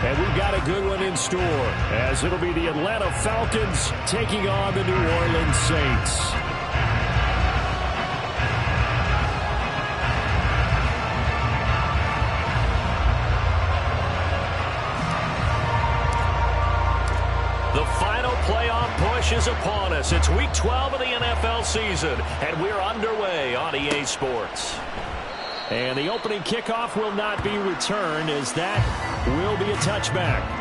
And we've got a good one in store, as it'll be the Atlanta Falcons taking on the New Orleans Saints. The final playoff push is upon us. It's Week 12 of the NFL season, and we're underway on EA Sports. And the opening kickoff will not be returned, as that will be a touchback.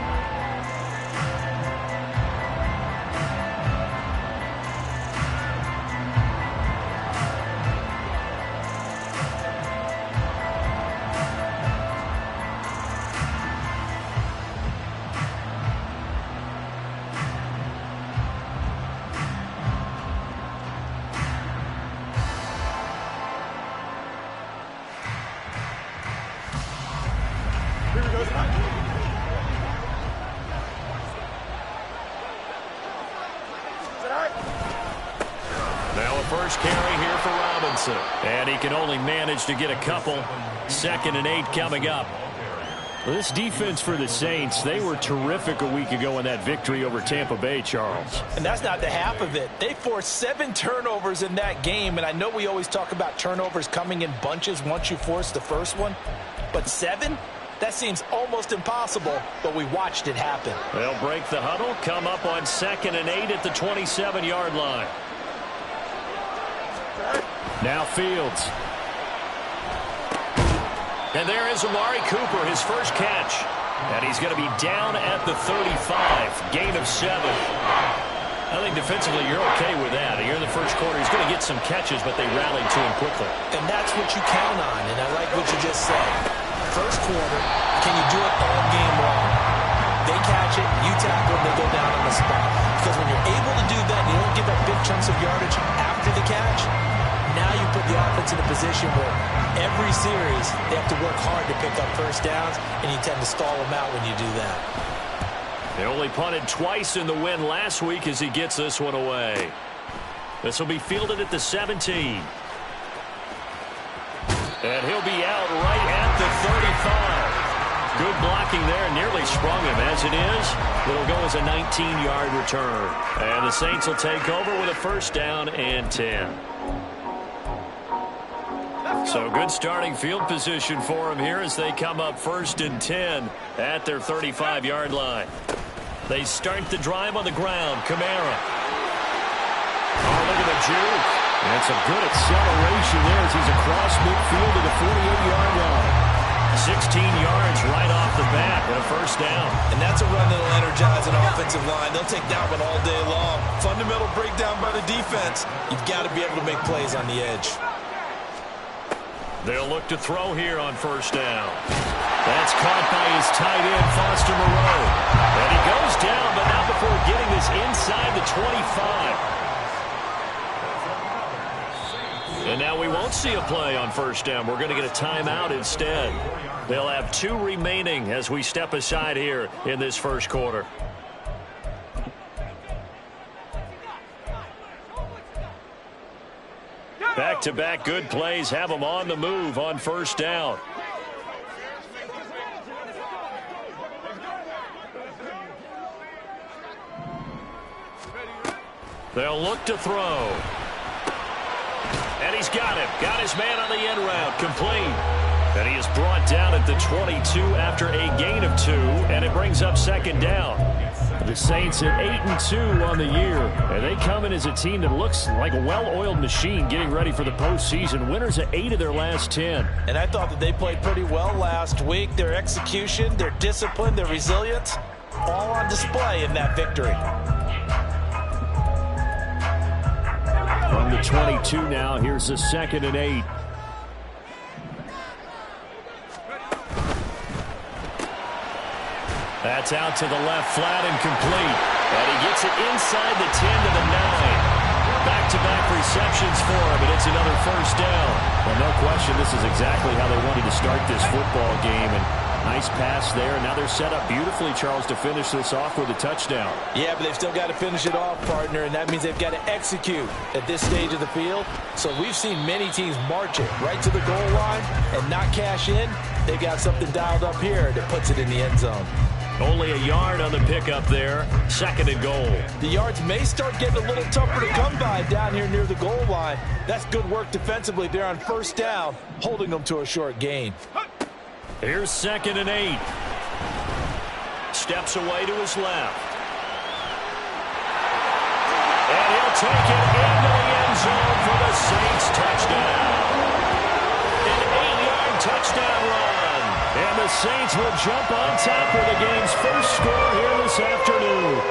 Now a first carry here for Robinson. And he can only manage to get a couple. 2nd and 8 coming up. Well, this defense for the Saints, they were terrific a week ago in that victory over Tampa Bay, Charles. And that's not the half of it. They forced 7 turnovers in that game, and I know we always talk about turnovers coming in bunches once you force the first one, but 7? That seems almost impossible, but we watched it happen. They'll break the huddle, come up on 2nd and 8 at the 27-yard line. Now Fields. And there is Amari Cooper, his first catch. And he's going to be down at the 35. Gain of 7. I think defensively you're okay with that. Here in the first quarter, he's going to get some catches, but they rallied to him quickly. And that's what you count on, and I like what you just said. First quarter, can you do it all game long? They catch it, you tackle, they go down on the spot. Because when you're able to do that and you don't give up big chunks of yardage after the catch, now you put the offense in a position where every series they have to work hard to pick up first downs, and you tend to stall them out when you do that. They only punted twice in the win last week as he gets this one away. This will be fielded at the 17. And he'll be out right at the 35. Good blocking there, nearly sprung him. As it is, it'll go as a 19-yard return. And the Saints will take over with a first down and 10. So good starting field position for them here as they come up 1st and 10 at their 35-yard line. They start the drive on the ground. Kamara. Oh, look at the juke. And some good acceleration there as he's across midfield to the 48-yard line. 16 yards right off the bat and a first down. And that's a run that'll energize an offensive line. They'll take that one all day long. Fundamental breakdown by the defense. You've got to be able to make plays on the edge. They'll look to throw here on first down. That's caught by his tight end, Foster Moreau. And he goes down, but not before getting this inside the 25. And now we won't see a play on first down. We're going to get a timeout instead. They'll have 2 remaining as we step aside here in this first quarter. Back-to-back good plays have them on the move on first down. They'll look to throw. And he's got him. Got his man on the end route. Complete. And he is brought down at the 22 after a gain of 2. And it brings up 2nd down. The Saints at 8-2 on the year. And they come in as a team that looks like a well-oiled machine getting ready for the postseason. Winners at 8 of their last 10. And I thought that they played pretty well last week. Their execution, their discipline, their resilience, all on display in that victory. From the 22 now, here's the 2nd and 8. That's out to the left, flat and complete. And he gets it inside the 10 to the 9. Back-to-back receptions for him, and it's another first down. Well, no question, this is exactly how they wanted to start this football game. And nice pass there. Now they're set up beautifully, Charles, to finish this off with a touchdown. Yeah, but they've still got to finish it off, partner, and that means they've got to execute at this stage of the field. So we've seen many teams march it right to the goal line and not cash in. They've got something dialed up here that puts it in the end zone. Only a yard on the pickup there. 2nd and goal. The yards may start getting a little tougher to come by down here near the goal line. That's good work defensively there on 1st down, holding them to a short gain. Here's 2nd and 8. Steps away to his left. And he'll take it into the end zone for the Saints touchdown. An 8-yard touchdown run. And the Saints will jump on top with the game's first score here this afternoon.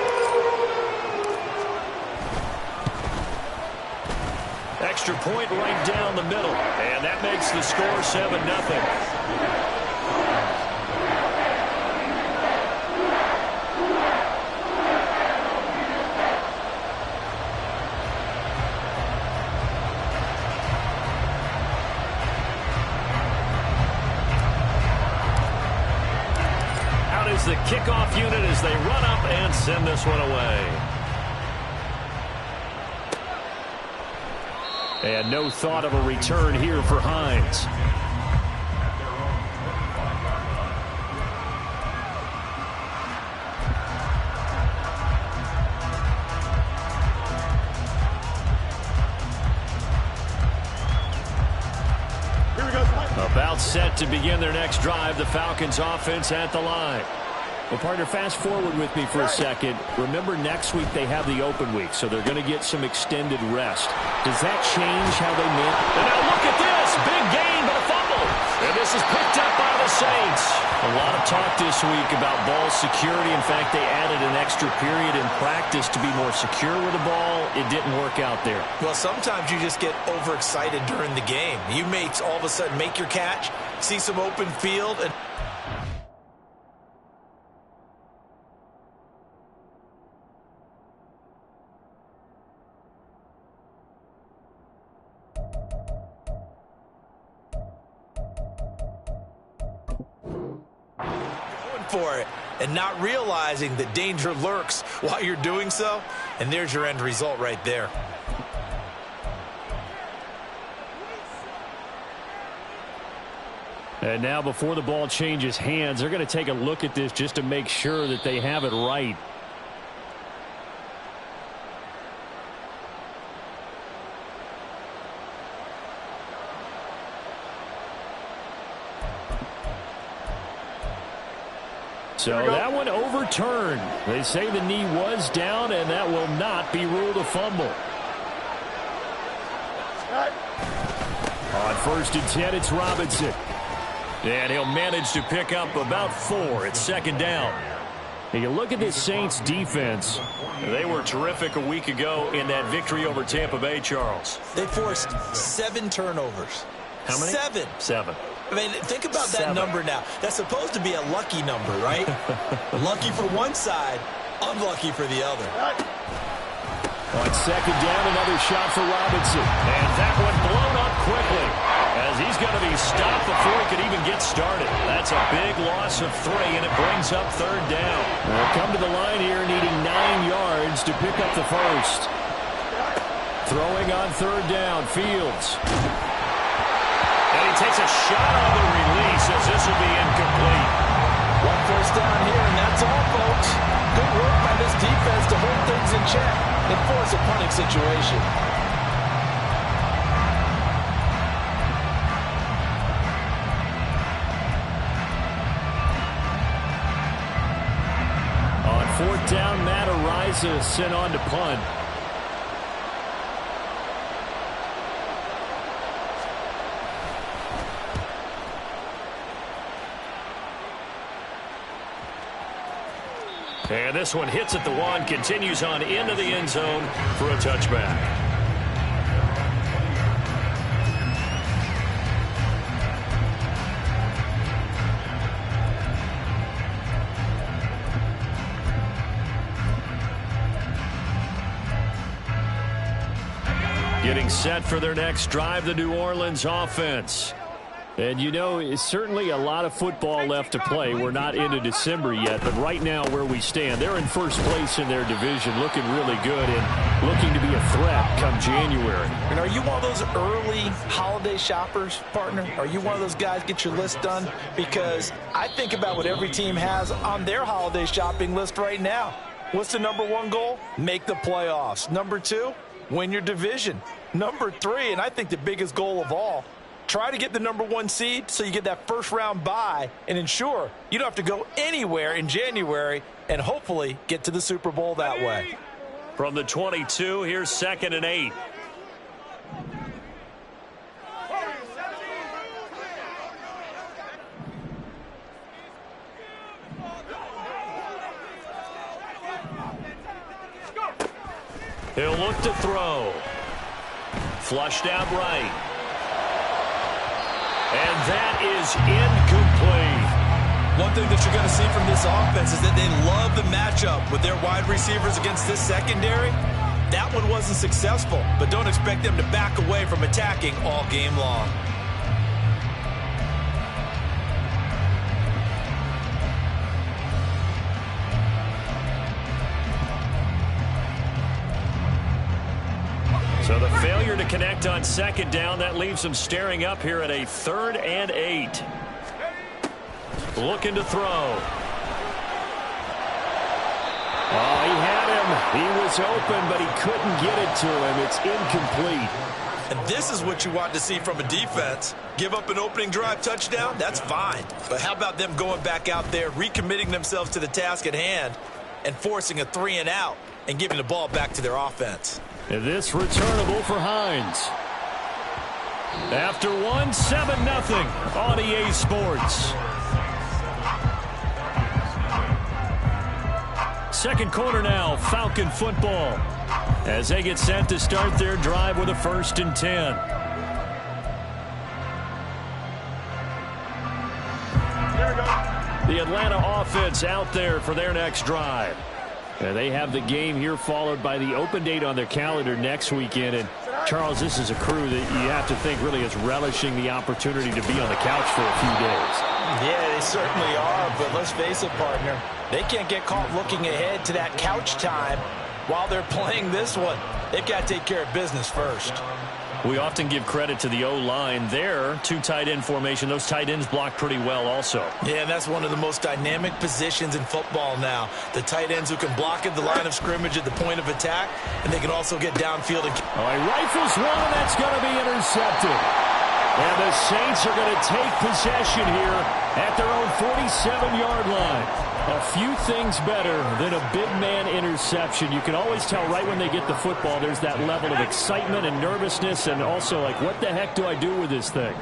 Extra point right down the middle. And that makes the score 7-0. The kickoff unit as they run up and send this one away. And no thought of a return here for Hines. About set to begin their next drive. The Falcons offense at the line. Well, partner, fast forward with me for a second. Remember, next week they have the open week, so they're going to get some extended rest. Does that change how they manage? And now look at this. Big gain, but a fumble. And this is picked up by the Saints. A lot of talk this week about ball security. In fact, they added an extra period in practice to be more secure with the ball. It didn't work out there. Well, sometimes you just get overexcited during the game. You may all of a sudden make your catch, see some open field, and for it and not realizing that danger lurks while you're doing so, and there's your end result right there. And now before the ball changes hands, they're going to take a look at this just to make sure that they have it right. So that one overturned. They say the knee was down, and that will not be ruled a fumble. On 1st and 10, it's Robinson. And he'll manage to pick up about 4. It's 2nd down. And you look at this Saints defense. They were terrific a week ago in that victory over Tampa Bay, Charles. They forced 7 turnovers. How many? 7. 7. I mean, think about that number now. That's supposed to be a lucky number, right? Lucky for one side, unlucky for the other. On 2nd down, another shot for Robinson. And that one blown up quickly as he's going to be stopped before he could even get started. That's a big loss of 3, and it brings up 3rd down. They'll come to the line here needing 9 yards to pick up the first. Throwing on 3rd down, Fields. And he takes a shot on the release as this will be incomplete. 1 first down here, and that's all, folks. Good work by this defense to hold things in check and force a punting situation. On 4th down, Matt Ariza sent on to punt. And this one hits at the 1, continues on into the end zone for a touchback. Getting set for their next drive, the New Orleans offense. And, you know, it's certainly a lot of football left to play. We're not into December yet, but right now where we stand, they're in first place in their division, looking really good and looking to be a threat come January. And are you one of those early holiday shoppers, partner? Are you one of those guys get your list done? Because I think about what every team has on their holiday shopping list right now. What's the number one goal? Make the playoffs. Number two, win your division. Number three, and I think the biggest goal of all, try to get the number one seed so you get that first round bye and ensure you don't have to go anywhere in January and hopefully get to the Super Bowl that way. From the 22, here's 2nd and 8. He'll look to throw. Flushed out right. And that is incomplete. One thing that you're going to see from this offense is that they love the matchup with their wide receivers against this secondary. That one wasn't successful, but don't expect them to back away from attacking all game long. So the failure to connect on 2nd down, that leaves them staring up here at a 3rd and 8. Looking to throw. Oh, he had him. He was open, but he couldn't get it to him. It's incomplete. And this is what you want to see from a defense. Give up an opening drive touchdown, that's fine. But how about them going back out there, recommitting themselves to the task at hand, and forcing a 3 and out, and giving the ball back to their offense. And this returnable for Hines. After 1, 7-0 on EA Sports. Second quarter now, Falcon football, as they get set to start their drive with a 1st and 10. The Atlanta offense out there for their next drive. And they have the game here followed by the open date on their calendar next weekend. And, Charles, this is a crew that you have to think really is relishing the opportunity to be on the couch for a few days. Yeah, they certainly are, but let's face it, partner. They can't get caught looking ahead to that couch time while they're playing this one. They've got to take care of business first. We often give credit to the O-line there. 2 tight end formation. Those tight ends block pretty well also. Yeah, and that's one of the most dynamic positions in football now. The tight ends who can block at the line of scrimmage at the point of attack, and they can also get downfield. And all right, rifles one, and that's going to be intercepted. And the Saints are going to take possession here at their own 47-yard line. A few things better than a big man interception. You can always tell right when they get the football, there's that level of excitement and nervousness, and also like, what the heck do I do with this thing?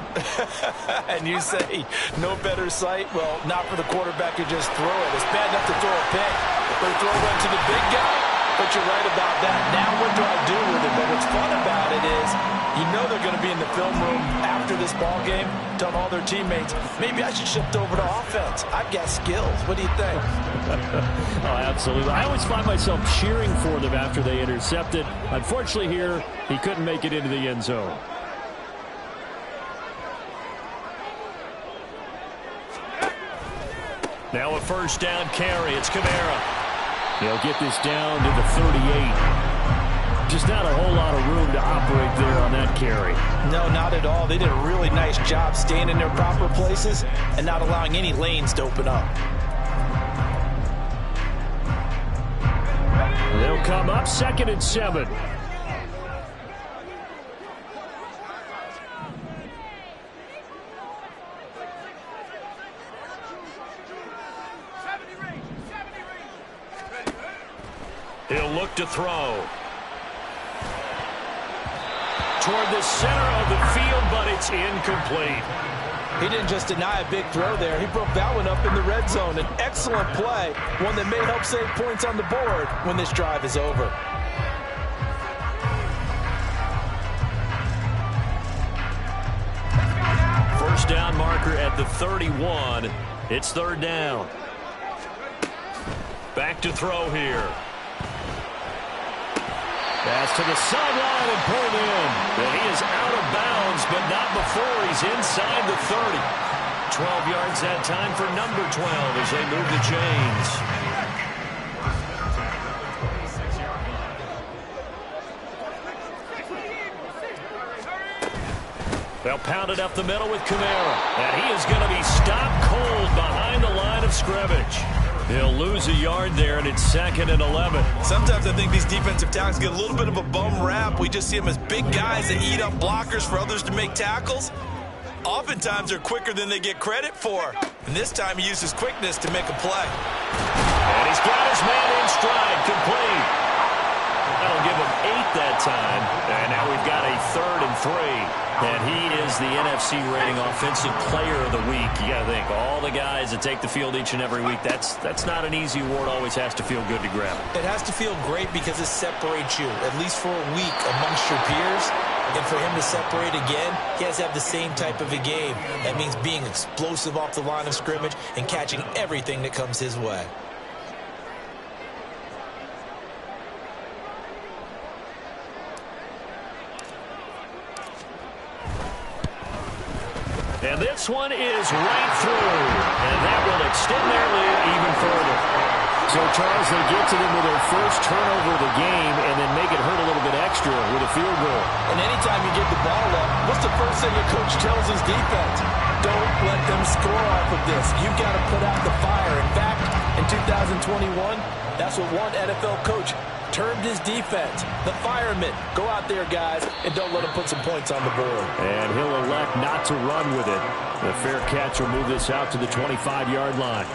And you say, no better sight? Well, not for the quarterback who just throw it. It's bad enough to throw a pick, but throw one to the big guy. But you're right about that. Now what do I do with it? But what's fun about it is, you know they're going to be in the film room after this ball game, telling all their teammates, maybe I should shift over to offense. I've got skills. What do you think? Oh, absolutely. I always find myself cheering for them after they intercept it. Unfortunately here, he couldn't make it into the end zone. Now a 1st down carry. It's Kamara. He'll get this down to the 38. Just not a whole lot of room to operate there on that carry. No, not at all. They did a really nice job staying in their proper places and not allowing any lanes to open up. They'll come up 2nd and 7. He'll look to throw. Toward the center of the field, but it's incomplete. He didn't just deny a big throw there. He broke that one up in the red zone. An excellent play, one that may help save points on the board when this drive is over. First down marker at the 31. It's 3rd down. Back to throw here. Pass to the sideline and pulled in. And he is out of bounds, but not before he's inside the 30. 12 yards that time for number 12 as they move the chains. They'll pound it up the middle with Kamara. And he is going to be stopped cold behind the line of scrimmage. He'll lose a yard there, and it's 2nd and 11. Sometimes I think these defensive tackles get a little bit of a bum rap. We just see them as big guys that eat up blockers for others to make tackles. Oftentimes, they're quicker than they get credit for. And this time, he uses quickness to make a play. And he's got his man in stride, complete. That'll give him 8 that time. And now we've got a 3rd and 3. And he is the NFC rating offensive player of the week. You got to think, all the guys that take the field each and every week, that's not an easy award. Always has to feel good to grab it. It has to feel great because it separates you, at least for a week, amongst your peers. And for him to separate again, he has to have the same type of a game. That means being explosive off the line of scrimmage and catching everything that comes his way. And this one is right through. And that will extend their lead even further. So, Charles, they get to them with their first turnover of the game and then make it hurt a little bit extra with a field goal. And anytime you get the ball up, what's the first thing your coach tells his defense? Don't let them score off of this. You've got to put out the fire. In fact, in 2021, that's what one NFL coach termed his defense, the firemen. Go out there, guys, and don't let them put some points on the board. And he'll elect not to run with it. The fair catch will move this out to the 25-yard line.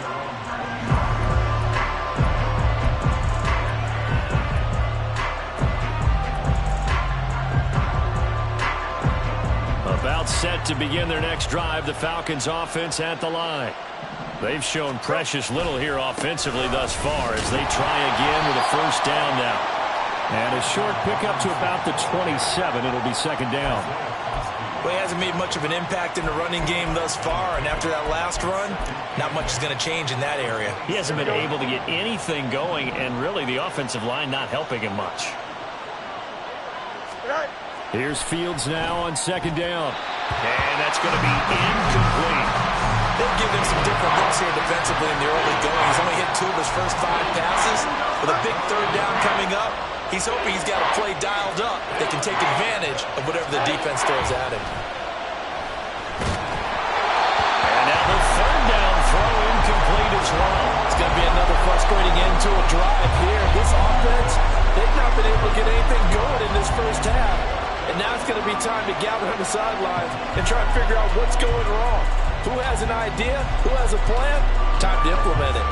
About set to begin their next drive, the Falcons offense at the line. They've shown precious little here offensively thus far as they try again with a first down now. And a short pickup to about the 27. It'll be 2nd down. Well, he hasn't made much of an impact in the running game thus far, and after that last run, not much is going to change in that area. He hasn't been able to get anything going, and really the offensive line not helping him much. Here's Fields now on 2nd down. And that's going to be incomplete. They've given him some different looks here defensively in the early going. He's only hit 2 of his first 5 passes. With a big 3rd down coming up, he's hoping he's got a play dialed up that can take advantage of whatever the defense throws at him. And now the 3rd down throw incomplete as well. It's going to be another frustrating end to a drive here. This offense, they've not been able to get anything going in this first half. And now it's going to be time to gather on the sidelines and try to figure out what's going wrong. Who has an idea? Who has a plan? Time to implement it.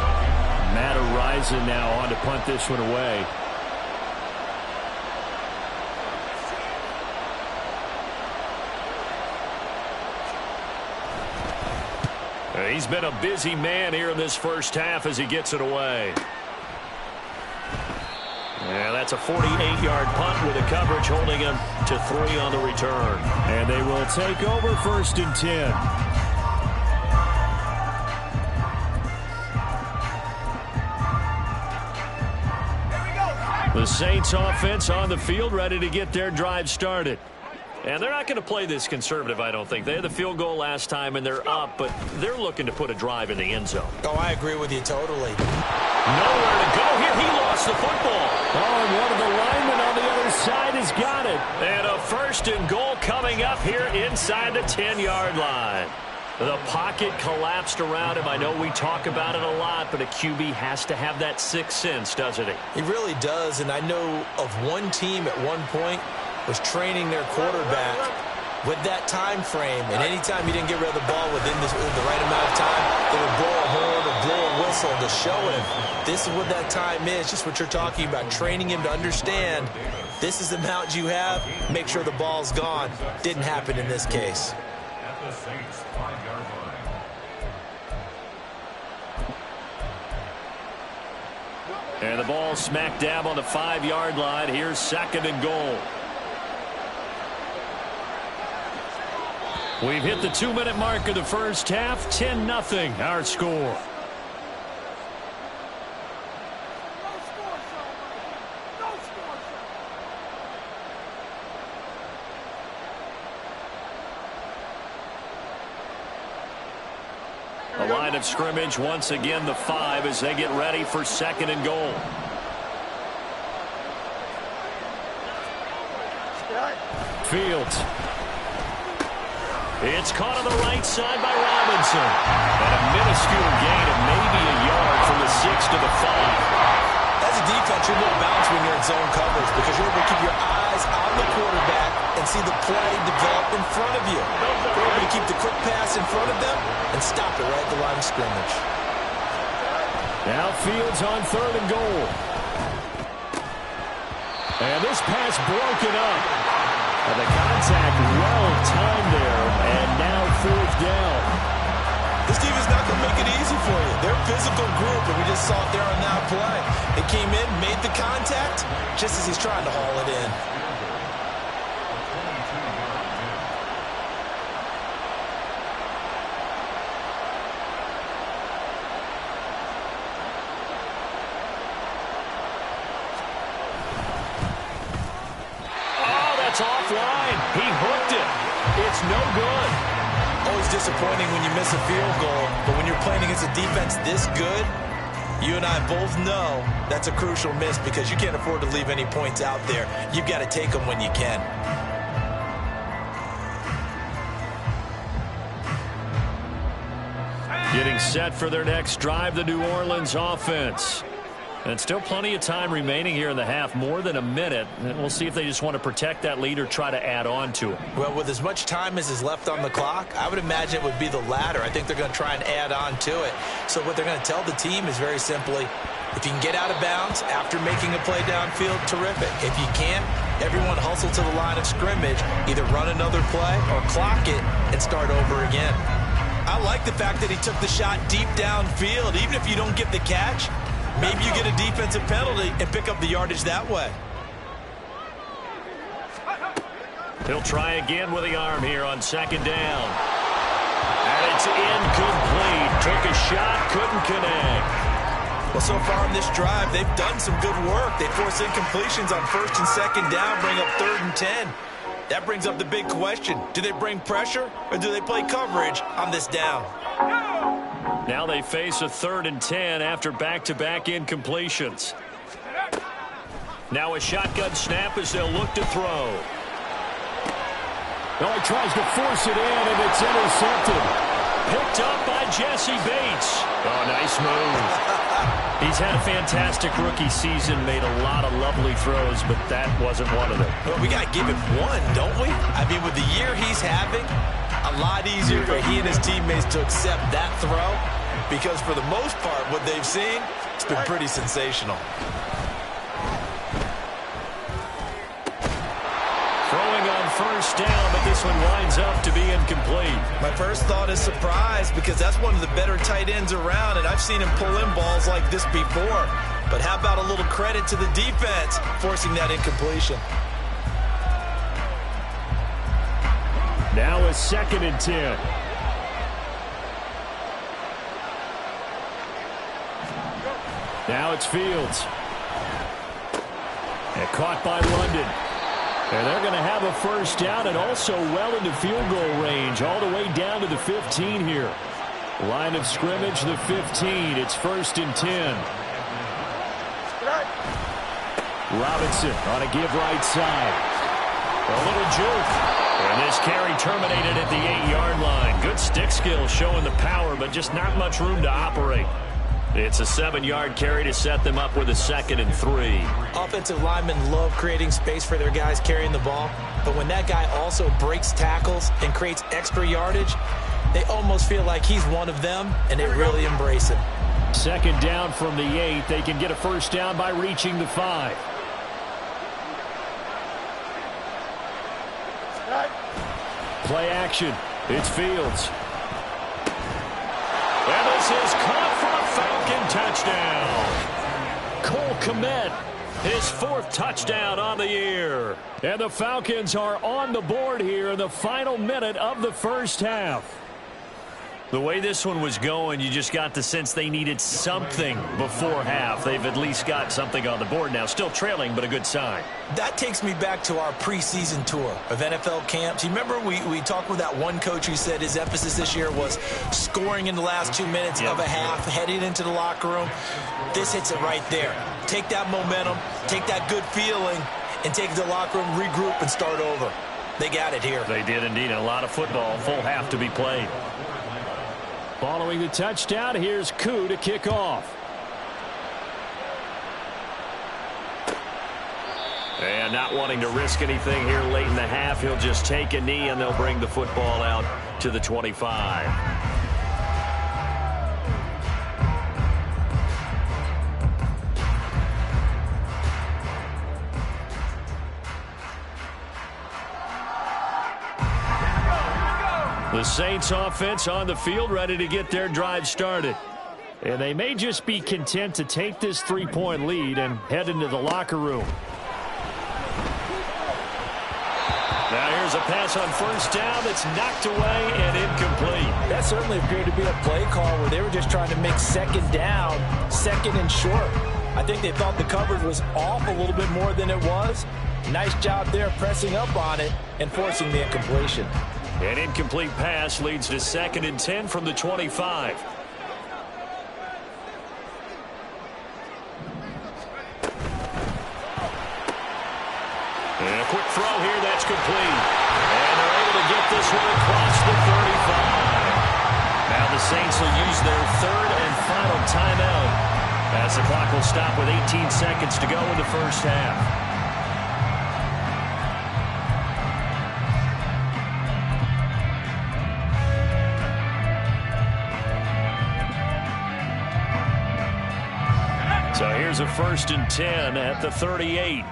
Matt Araiza now on to punt this one away. He's been a busy man here in this first half as he gets it away. Yeah, that's a 48-yard punt with a coverage holding him to 3 on the return. And they will take over 1st and 10. The Saints offense on the field ready to get their drive started. And they're not going to play this conservative, I don't think. They had the field goal last time, and they're up, but they're looking to put a drive in the end zone. Oh, I agree with you totally. Nowhere to go here. He lost the football. Oh, and one of the linemen on the other side has got it. And a 1st and goal coming up here inside the 10-yard line. The pocket collapsed around him. I know we talk about it a lot, but a QB has to have that 6th sense, doesn't he? He really does, and I know of one team at one point was training their quarterback with that time frame, and anytime he didn't get rid of the ball within the right amount of time, they would blow a horn or blow a whistle to show him this is what that time is, just what you're talking about, training him to understand this is the amount you have, make sure the ball's gone. Didn't happen in this case. And the ball smack dab on the 5-yard line. Here's 2nd and goal. We've hit the 2-minute mark of the first half. 10-0 our score. The line of scrimmage, once again, the 5 as they get ready for 2nd and goal. Fields. It's caught on the right side by Robinson. And a minuscule gain of maybe a yard from the 6 to the 5. As a defense, you're going to bounce when you're in zone coverage because you're able to keep your eyes on the quarterback and see the play develop in front of you. You're able to keep the quick pass in front of them and stop it right at the line of scrimmage. Now Fields on 3rd and goal. And this pass broken up. And the contact well timed there, and now 4th down. This defense is not going to make it easy for you. They're a physical group, and we just saw it there on that play. They came in, made the contact, just as he's trying to haul it in. Offline. He hooked it. It's no good. Always disappointing when you miss a field goal, but when you're playing against a defense this good, you and I both know that's a crucial miss because you can't afford to leave any points out there. You've got to take them when you can. Getting set for their next drive, the New Orleans offense. And still plenty of time remaining here in the half, more than a minute. And we'll see if they just want to protect that lead or try to add on to it. Well, with as much time as is left on the clock, I would imagine it would be the latter. I think they're going to try and add on to it. So what they're going to tell the team is very simply, if you can get out of bounds after making a play downfield, terrific. If you can't, everyone hustle to the line of scrimmage, either run another play or clock it and start over again. I like the fact that he took the shot deep downfield. Even if you don't get the catch, maybe you get a defensive penalty and pick up the yardage that way. He'll try again with the arm here on 2nd down. And it's incomplete. Took a shot, couldn't connect. Well, so far on this drive, they've done some good work. They force incompletions on 1st and 2nd down, bring up 3rd and 10. That brings up the big question. Do they bring pressure or do they play coverage on this down? Now they face a 3rd and 10 after back-to-back incompletions. Now a shotgun snap as they'll look to throw. Oh, he tries to force it in, and it's intercepted. Picked up by Jesse Bates. Oh, nice move. He's had a fantastic rookie season, made a lot of lovely throws, but that wasn't one of them. Well, we got to give him one, don't we? I mean, with the year he's having, a lot easier for he and his teammates to accept that throw because for the most part, what they've seen, it's been pretty sensational. Throwing on 1st down, but this one winds up to be incomplete. My first thought is surprise because that's one of the better tight ends around, and I've seen him pull in balls like this before. But how about a little credit to the defense forcing that incompletion? Now a 2nd and 10. Now it's Fields. And caught by London. And they're going to have a 1st down and also well into field goal range, all the way down to the 15 here. Line of scrimmage, the 15. It's 1st and 10. Robinson on a give right side. A little juke. And this carry terminated at the 8-yard line. Good stick skill showing the power, but just not much room to operate. It's a 7-yard carry to set them up with a 2nd and 3. Offensive linemen love creating space for their guys carrying the ball, but when that guy also breaks tackles and creates extra yardage, they almost feel like he's one of them, and they really embrace him. 2nd down from the 8. They can get a 1st down by reaching the 5. Play action. It's Fields. And this is caught for a Falcon touchdown. Cole Kmet, his 4th touchdown on the year. And the Falcons are on the board here in the final minute of the 1st half. The way this one was going, you just got the sense they needed something before half. They've at least got something on the board now. Still trailing, but a good sign. That takes me back to our preseason tour of NFL camps. You remember we talked with that one coach who said his emphasis this year was scoring in the last 2 minutes of a half, heading into the locker room. This hits it right there. Take that momentum, take that good feeling, and take it to the locker room, regroup, and start over. They got it here. They did indeed. A lot of football, full half to be played. Following the touchdown, here's Koo to kick off. And not wanting to risk anything here late in the half, he'll just take a knee and they'll bring the football out to the 25. The Saints offense on the field, ready to get their drive started. And they may just be content to take this 3-point lead and head into the locker room. Now here's a pass on first down that's knocked away and incomplete. That certainly appeared to be a play call where they were just trying to make second down, second and short. I think they thought the coverage was off a little bit more than it was. Nice job there pressing up on it and forcing the incompletion. An incomplete pass leads to 2nd and 10 from the 25. And a quick throw here, that's complete. And they're able to get this one across the 35. Now the Saints will use their 3rd and final timeout as the clock will stop with 18 seconds to go in the first half. So here's a 1st and 10 at the 38.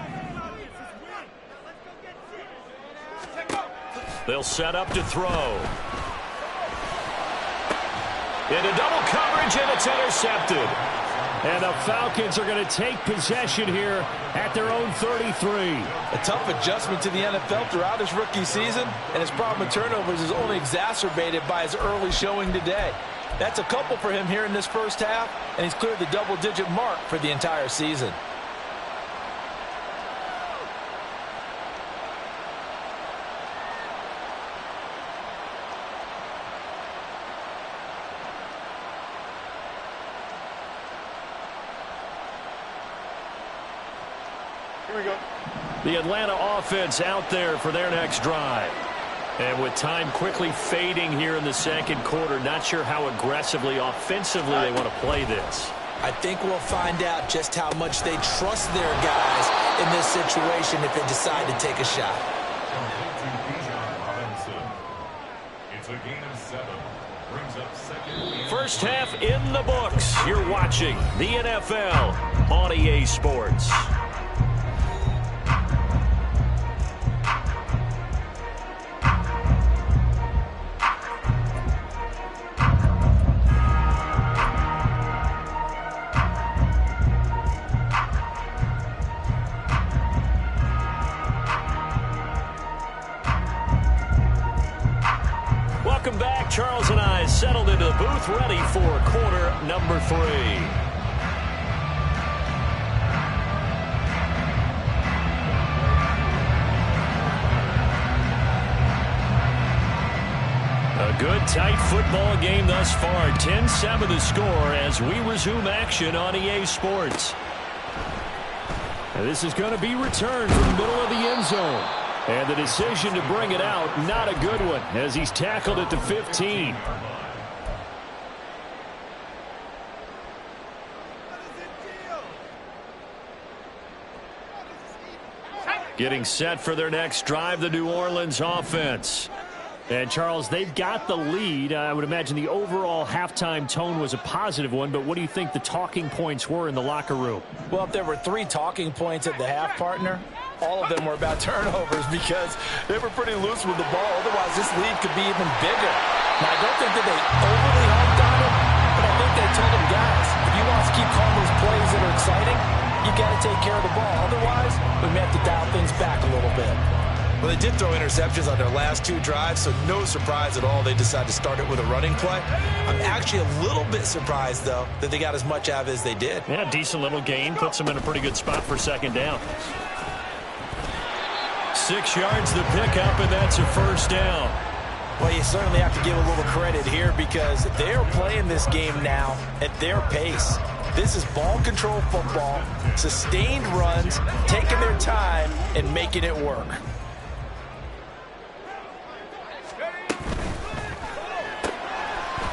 They'll set up to throw. Into double coverage, and it's intercepted. And the Falcons are going to take possession here at their own 33. A tough adjustment to the NFL throughout his rookie season, and his problem with turnovers is only exacerbated by his early showing today. That's a couple for him here in this first half, and he's cleared the double-digit mark for the entire season. Here we go. The Atlanta offense out there for their next drive. And with time quickly fading here in the second quarter, not sure how aggressively, offensively they want to play this. I think we'll find out just how much they trust their guys in this situation if they decide to take a shot. It's a gain of 7. Brings up 2nd. First half in the books. You're watching the NFL on EA Sports. Welcome back. Charles and I settled into the booth, ready for quarter number 3. A good, tight football game thus far. 10-7 the score as we resume action on EA Sports. And this is going to be returned from the middle of the end zone. And the decision to bring it out, not a good one, as he's tackled at the 15. Getting set for their next drive, the New Orleans offense. And, Charles, they've got the lead. I would imagine the overall halftime tone was a positive one, but what do you think the talking points were in the locker room? Well, if there were 3 talking points at the half, partner, all of them were about turnovers because they were pretty loose with the ball. Otherwise, this lead could be even bigger. Now, I don't think that they overly harped on it, but I think they told them, guys, if you want us to keep calling those plays that are exciting, you got to take care of the ball. Otherwise, we may have to dial things back a little bit. Well, they did throw interceptions on their last 2 drives, so no surprise at all they decided to start it with a running play. I'm actually a little bit surprised, though, that they got as much out of it as they did. Yeah, decent little gain. Puts them in a pretty good spot for second down. 6 yards the pickup, and that's a first down. Well, you certainly have to give a little credit here because they're playing this game now at their pace. This is ball control football, sustained runs, taking their time, and making it work.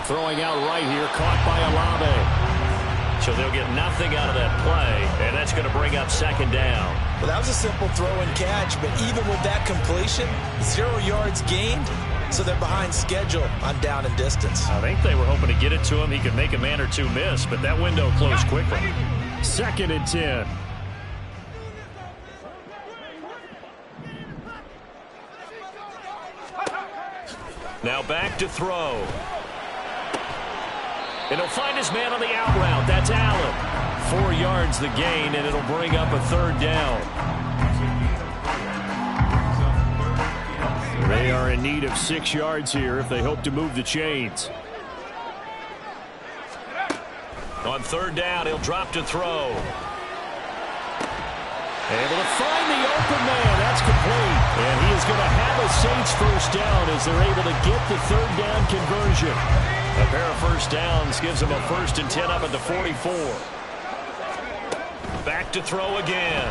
Throwing out right here, caught by Olave. So they'll get nothing out of that play, and that's going to bring up second down. Well, that was a simple throw and catch, but even with that completion, 0 yards gained, so they're behind schedule on down and distance. I think they were hoping to get it to him. He could make a man or 2 miss, but that window closed quickly. 2nd and 10. Now back to throw. And he'll find his man on the out route. That's Allen. 4 yards the gain, and it'll bring up a 3rd down. They are in need of 6 yards here if they hope to move the chains. On 3rd down, he'll drop to throw. Able to find the open man. That's complete. And he is going to have a Saints first down as they're able to get the 3rd down conversion. A pair of first downs gives them a 1st and 10 up at the 44. Back to throw again.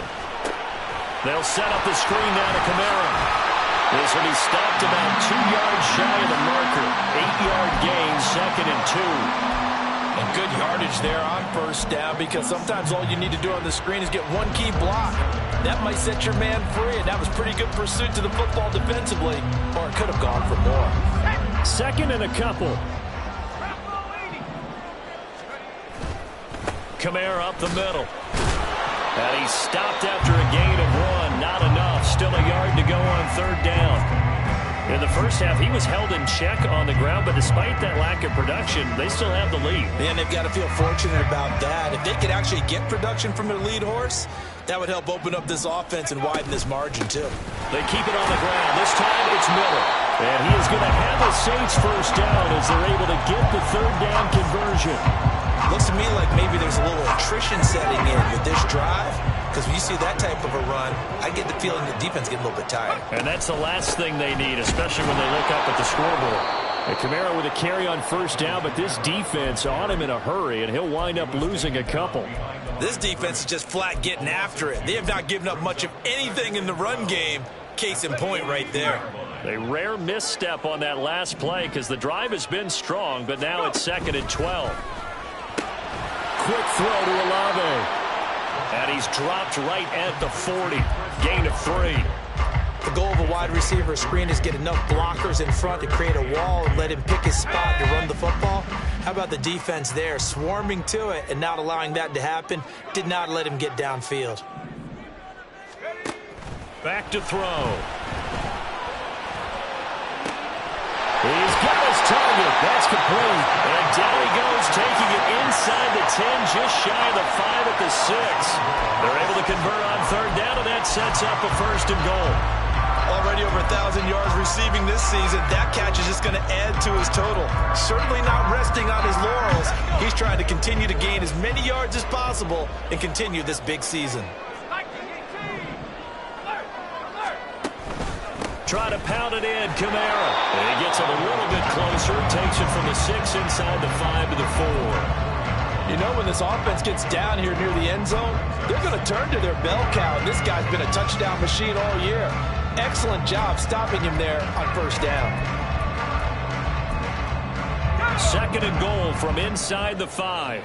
They'll set up the screen down to Kamara. This will be stopped about 2 yards shy of the marker. 8-yard gain, 2nd and 2. And good yardage there on first down because sometimes all you need to do on the screen is get one key block. That might set your man free, and that was pretty good pursuit to the football defensively, or it could have gone for more. 2nd and a couple. Kamara up the middle. And he's stopped after a gain of 1. Not enough. Still a yard to go on 3rd down. In the first half, he was held in check on the ground, but despite that lack of production, they still have the lead. And they've got to feel fortunate about that. If they could actually get production from their lead horse, that would help open up this offense and widen this margin, too. They keep it on the ground. This time, it's Miller. And he is going to have a Saints first down as they're able to get the 3rd down conversion. Looks to me like maybe there's a little attrition setting in with this drive. Because when you see that type of a run, I get the feeling the defense getting a little bit tired. And that's the last thing they need, especially when they look up at the scoreboard. And Kamara with a carry on first down, but this defense on him in a hurry, and he'll wind up losing a couple. This defense is just flat getting after it. They have not given up much of anything in the run game. Case in point right there. A rare misstep on that last play because the drive has been strong, but now it's 2nd and 12. Quick throw to Olave. And he's dropped right at the 40. Gain of 3. The goal of a wide receiver screen is get enough blockers in front to create a wall and let him pick his spot to run the football. How about the defense there, swarming to it and not allowing that to happen? Did not let him get downfield. Back to throw. He's got his target. That's complete. And down he goes, taking it inside the 10, just shy of the 5 at the 6. They're able to convert on 3rd down, and that sets up a 1st and goal. Already over 1,000 yards receiving this season. That catch is just going to add to his total. Certainly not resting on his laurels. He's trying to continue to gain as many yards as possible and continue this big season. Try to pound it in, Kamara. And he gets it a little bit closer. Takes it from the 6 inside the 5 to the 4. You know, when this offense gets down here near the end zone, they're going to turn to their bell cow. And this guy's been a touchdown machine all year. Excellent job stopping him there on first down. 2nd and goal from inside the 5.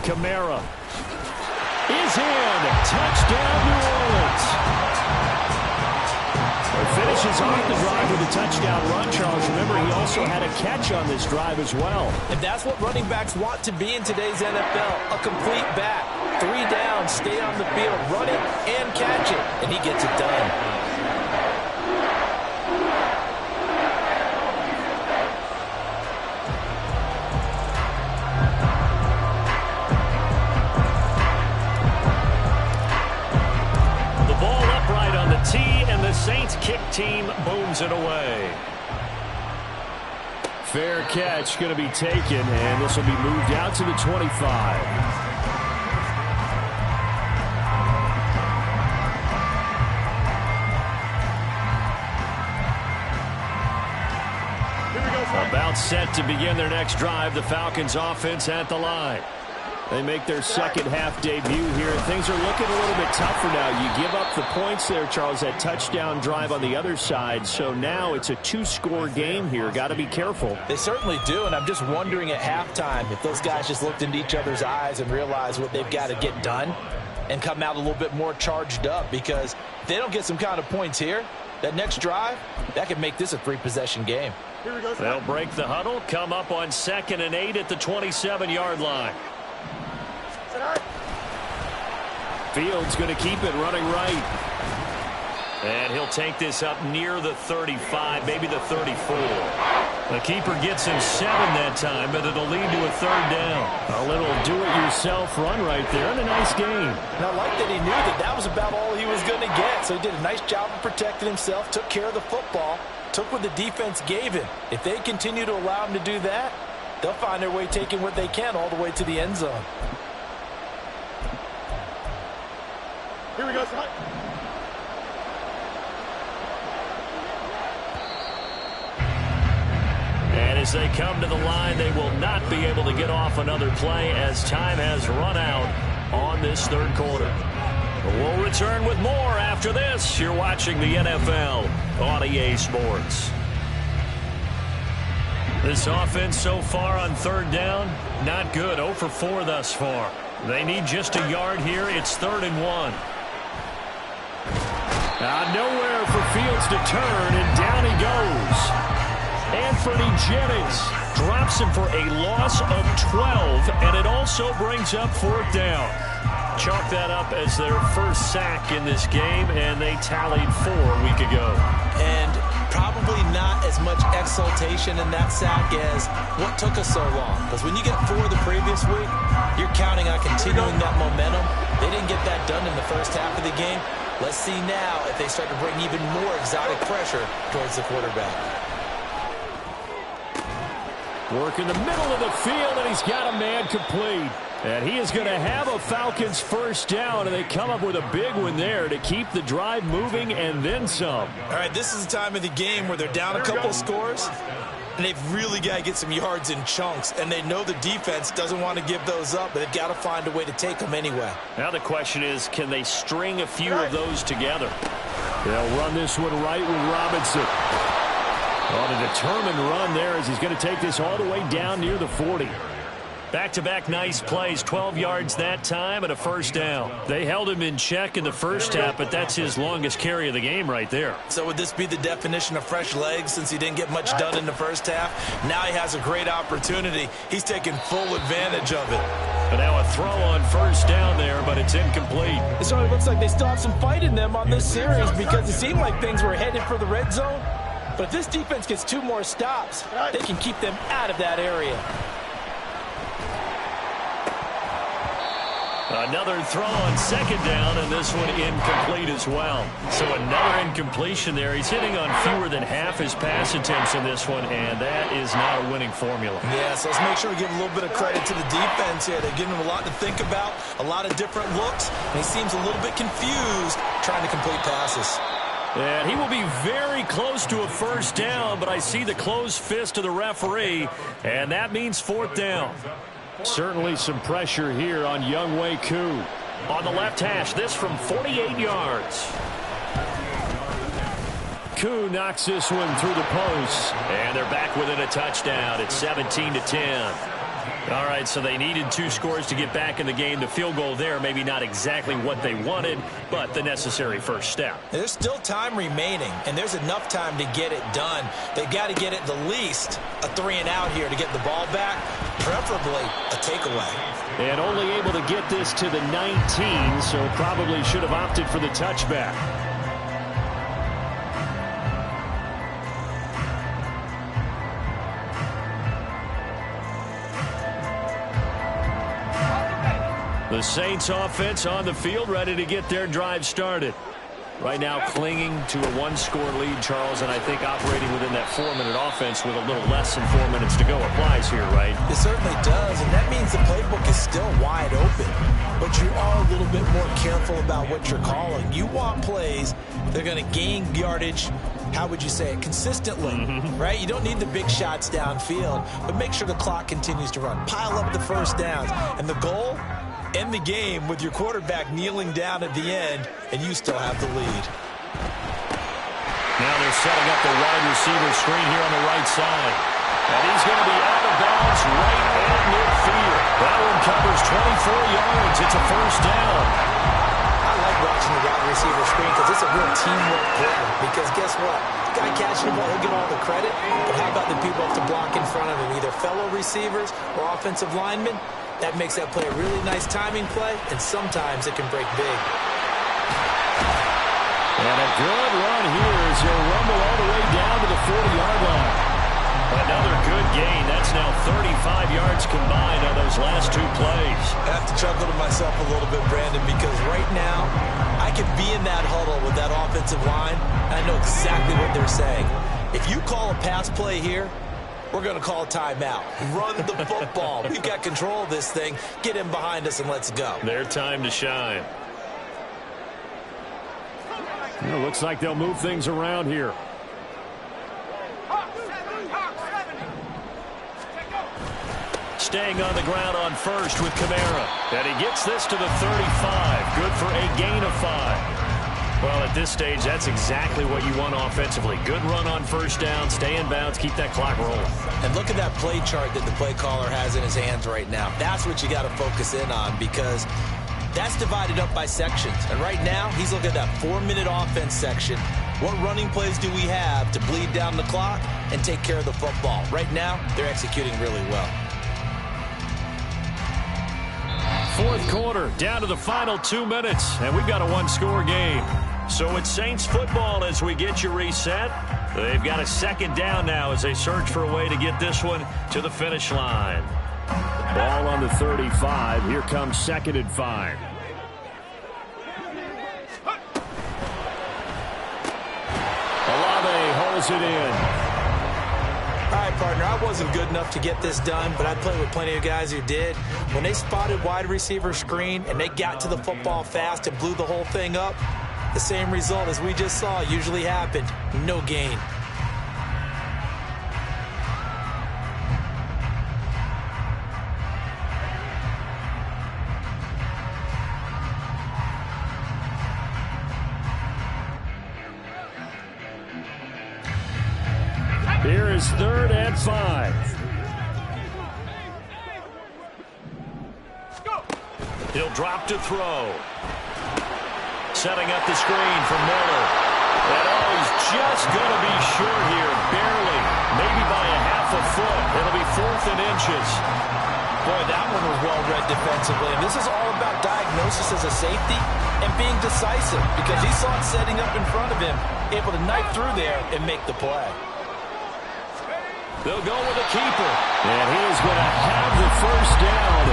Kamara is in. Touchdown, New Orleans. It finishes off the drive with a touchdown run, Charles. Remember, he also had a catch on this drive as well. And that's what running backs want to be in today's NFL, a complete back. 3 down, stay on the field, run it, and catch it. And he gets it done. The ball upright on the tee, and the Saints kick team booms it away. Fair catch going to be taken, and this will be moved out to the 25. About set to begin their next drive, the Falcons offense at the line. They make their second half debut here. Things are looking a little bit tougher now. You give up the points there, Charles, that touchdown drive on the other side. So now it's a 2-score game here. Got to be careful. They certainly do, and I'm just wondering at halftime if those guys just looked into each other's eyes and realized what they've got to get done and come out a little bit more charged up, because if they don't get some kind of points here, that next drive, that could make this a 3-possession game. They'll break the huddle, come up on 2nd and 8 at the 27-yard line. Fields going to keep it running right. And he'll take this up near the 35, maybe the 34. The keeper gets him 7 that time, but it'll lead to a 3rd down. A little do-it-yourself run right there, and a nice game. And I like that he knew that that was about all he was going to get. So he did a nice job of protecting himself, took care of the football, took what the defense gave him. If they continue to allow him to do that, they'll find their way taking what they can all the way to the end zone. Here we go, son. And as they come to the line, they will not be able to get off another play as time has run out on this 3rd quarter. We'll return with more after this. You're watching the NFL on EA Sports. This offense so far on 3rd down, not good. 0 for 4 thus far. They need just a yard here. It's 3rd and 1. Nowhere for Fields to turn, and down he goes. Anthony Jennings drops him for a loss of 12, and it also brings up 4th down. Chalk that up as their first sack in this game, and they tallied 4 a week ago. And probably not as much exultation in that sack as what took us so long. Because when you get 4 the previous week, you're counting on continuing that momentum. They didn't get that done in the first half of the game. Let's see now if they start to bring even more exotic pressure towards the quarterback. Work in the middle of the field, and he's got a man complete. And he is going to have a Falcons first down, and they come up with a big one there to keep the drive moving and then some. All right, this is the time of the game where they're down a couple of scores, and they've really got to get some yards in chunks, and they know the defense doesn't want to give those up, but they've got to find a way to take them anyway. Now the question is, can they string a few of those together? They'll run this one right with Robinson. On a determined run there as he's going to take this all the way down near the 40. Back-to-back nice plays, 12 yards that time and a first down. They held him in check in the first half, but that's his longest carry of the game right there. So would this be the definition of fresh legs since he didn't get much done in the first half? Now he has a great opportunity. He's taking full advantage of it. But now a throw on first down there, but it's incomplete. It certainly looks like they still have some fight in them on this series because it seemed like things were headed for the red zone. But if this defense gets 2 more stops, they can keep them out of that area. Another throw on second down, and this one incomplete as well. So another incompletion there. He's hitting on fewer than half his pass attempts in this one, and that is not a winning formula. Yeah, so let's make sure we give a little bit of credit to the defense here. They're giving him a lot to think about, a lot of different looks, and he seems a little bit confused trying to complete passes. And he will be very close to a first down, but I see the closed fist of the referee, and that means 4th down. Certainly some pressure here on Younghoe Koo. On the left hash, this from 48 yards. Koo knocks this one through the post. And they're back within a touchdown. It's 17-10. All right, so they needed 2 scores to get back in the game. The field goal there, maybe not exactly what they wanted, but the necessary first step. There's still time remaining, and there's enough time to get it done. They've got to get at the least a 3-and-out here to get the ball back, preferably a takeaway. And only able to get this to the 19, so probably should have opted for the touchback. The Saints offense on the field, ready to get their drive started. Right now clinging to a 1-score lead, Charles, and I think operating within that 4-minute offense with a little less than 4 minutes to go applies here, right? It certainly does, and that means the playbook is still wide open. But you are a little bit more careful about what you're calling. You want plays that are going to gain yardage, how would you say it, consistently, right? You don't need the big shots downfield, but make sure the clock continues to run. Pile up the first downs, and the goal, end the game with your quarterback kneeling down at the end, and you still have the lead. Now they're setting up the wide receiver screen here on the right side. And he's going to be out of bounds right at midfield. That one covers 24 yards. It's a first down. I like watching the wide receiver screen because it's a real teamwork play. Because guess what? Guy catching the ball, he'll get all the credit. But how about the people up to block in front of him, either fellow receivers or offensive linemen? That makes that play a really nice timing play, and sometimes it can break big. And a good run here as he'll rumble all the way down to the 40-yard line. Another good gain. That's now 35 yards combined on those last 2 plays. I have to chuckle to myself a little bit, Brandon, because right now I could be in that huddle with that offensive line, and I know exactly what they're saying. If you call a pass play here, we're going to call a timeout. Run the football. We've got control of this thing. Get in behind us and let's go. Their time to shine. It looks like they'll move things around here. Staying on the ground on first with Kamara. And he gets this to the 35. Good for a gain of 5. Well, at this stage, that's exactly what you want offensively. Good run on first down, stay in bounds, keep that clock rolling. And look at that play chart that the play caller has in his hands right now. That's what you got to focus in on because that's divided up by sections. And right now, he's looking at that 4-minute offense section. What running plays do we have to bleed down the clock and take care of the football? Right now, they're executing really well. 4th quarter, down to the final 2 minutes, and we've got a 1-score game. So it's Saints football as we get you reset. They've got a 2nd down now as they search for a way to get this one to the finish line. Ball on the 35. Here comes 2nd and 5. Olave holds it in. All right, partner, I wasn't good enough to get this done, but I played with plenty of guys who did. When they spotted wide receiver screen and they got to the football fast and blew the whole thing up, the same result as we just saw usually happened. No gain. Here is 3rd and 5. He'll drop to throw. Setting up the screen for Miller. And he's just going to be short here, barely, maybe by a half a foot. It'll be 4th and inches. Boy, that one was well read defensively. And this is all about diagnosis as a safety and being decisive because he saw it setting up in front of him, able to knife through there and make the play. They'll go with a keeper. And he is going to have the first down.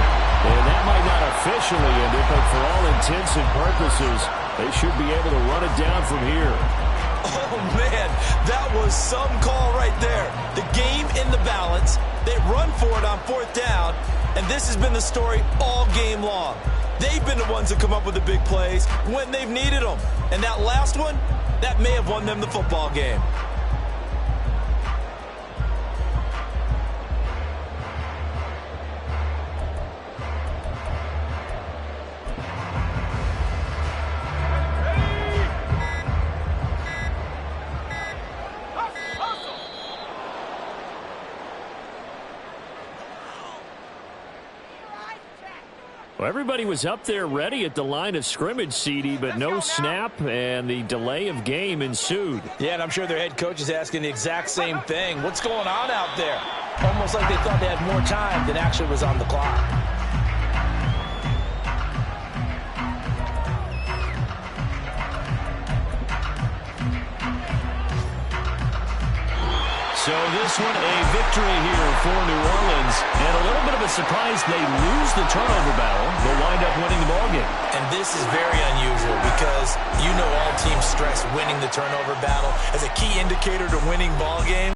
And that might not officially end it, but for all intents and purposes, they should be able to run it down from here. Oh, man, that was some call right there. The game in the balance. They run for it on 4th down, and this has been the story all game long. They've been the ones that come up with the big plays when they've needed them. And that last one, that may have won them the football game. Well, everybody was up there ready at the line of scrimmage, CD, but no snap, and the delay of game ensued. Yeah, and I'm sure their head coach is asking the exact same thing. What's going on out there? Almost like they thought they had more time than actually was on the clock. So this one a victory here for New Orleans. And a little bit of a surprise, they lose the turnover battle. They'll wind up winning the ballgame. And this is very unusual because you know all teams stress winning the turnover battle as a key indicator to winning ball games.